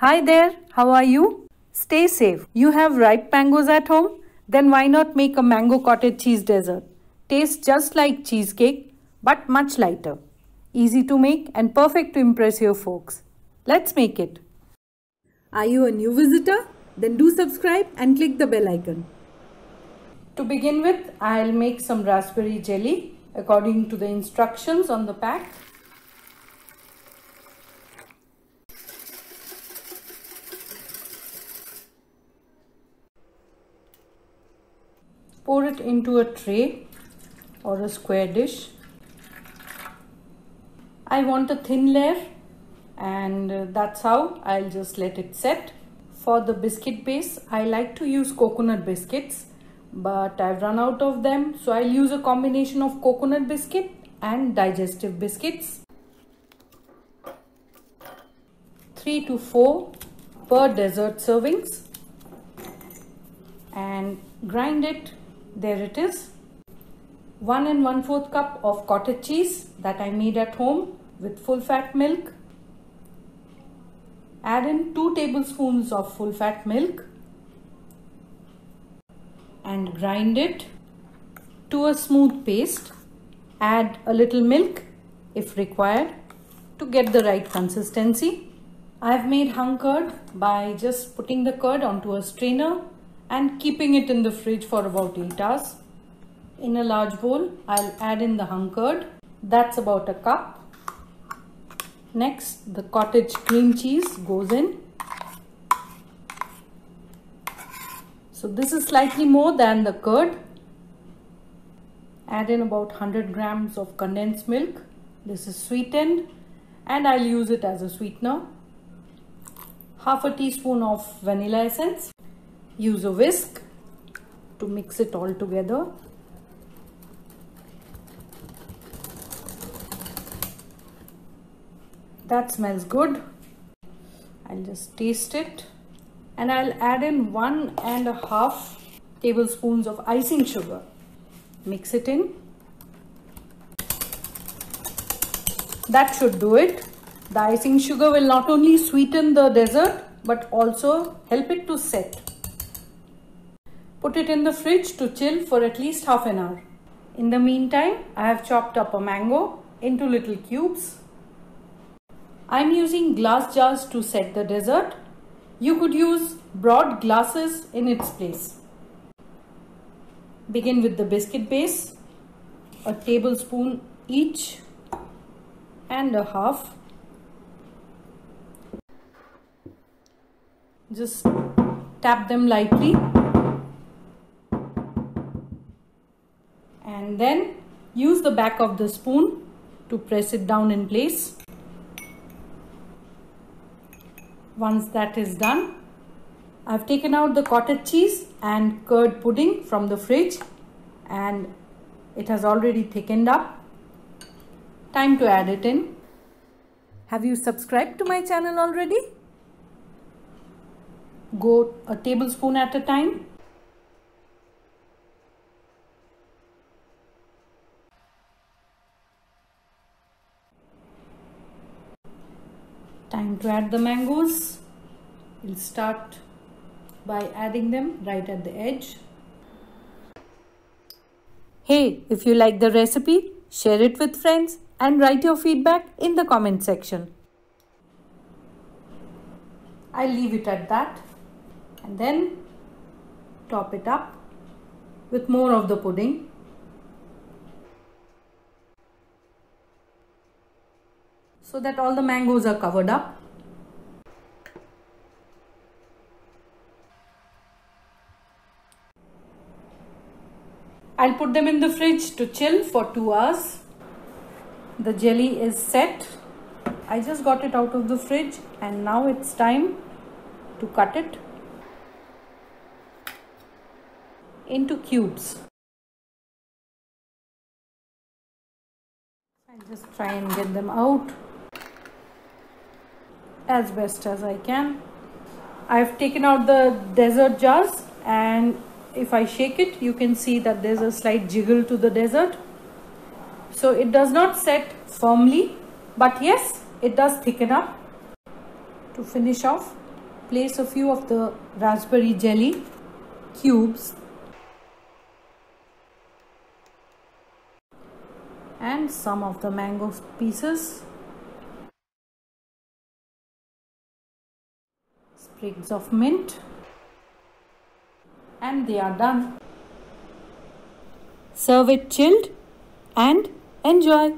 Hi there, how are you? Stay safe. You have ripe mangoes at home? Then why not make a mango cottage cheese dessert? Tastes just like cheesecake but much lighter. Easy to make and perfect to impress your folks. Let's make it. Are you a new visitor? Then do subscribe and click the bell icon. To begin with, I'll make some raspberry jelly according to the instructions on the pack. Pour it into a tray or a square dish. I want a thin layer and that's how I'll just let it set. For the biscuit base, I like to use coconut biscuits, but I've run out of them, so I'll use a combination of coconut biscuit and digestive biscuits. 3 to 4 per dessert servings, and grind it. There it is. 1 1/4 cup of cottage cheese that I made at home with full fat milk. Add in 2 tablespoons of full fat milk and grind it to a smooth paste. Add a little milk if required to get the right consistency. I've made hung curd by just putting the curd onto a strainer and keeping it in the fridge for about 8 hours. In a large bowl, I'll add in the hung curd. That's about a cup. Next, the cottage cream cheese goes in. So this is slightly more than the curd. Add in about 100 grams of condensed milk. This is sweetened and I'll use it as a sweetener. Half a teaspoon of vanilla essence. Use a whisk to mix it all together. That smells good. I'll just taste it and I'll add in 1 1/2 tablespoons of icing sugar. Mix it in. That should do it. The icing sugar will not only sweeten the dessert but also help it to set. Put it in the fridge to chill for at least half an hour. In the meantime, I have chopped up a mango into little cubes. I'm using glass jars to set the dessert. You could use broad glasses in its place. Begin with the biscuit base, a tablespoon each and a half. Just tap them lightly and then use the back of the spoon to press it down in place. Once that is done, I've taken out the cottage cheese and curd pudding from the fridge and it has already thickened up. Time to add it in. Have you subscribed to my channel already? Go a tablespoon at a time. Time to add the mangoes. We'll start by adding them right at the edge. Hey, if you like the recipe, share it with friends and write your feedback in the comment section. I'll leave it at that and then top it up with more of the pudding. So that all the mangoes are covered up. I'll put them in the fridge to chill for 2 hours. The jelly is set. I just got it out of the fridge and now it's time to cut it into cubes. I'll just try and get them out as best as I can. I've taken out the dessert jars and if I shake it, you can see that there's a slight jiggle to the dessert. So it does not set firmly, but yes, it does thicken up. To finish off, Place a few of the raspberry jelly cubes and some of the mango pieces, sprigs of mint, and they are done. Serve it chilled and enjoy.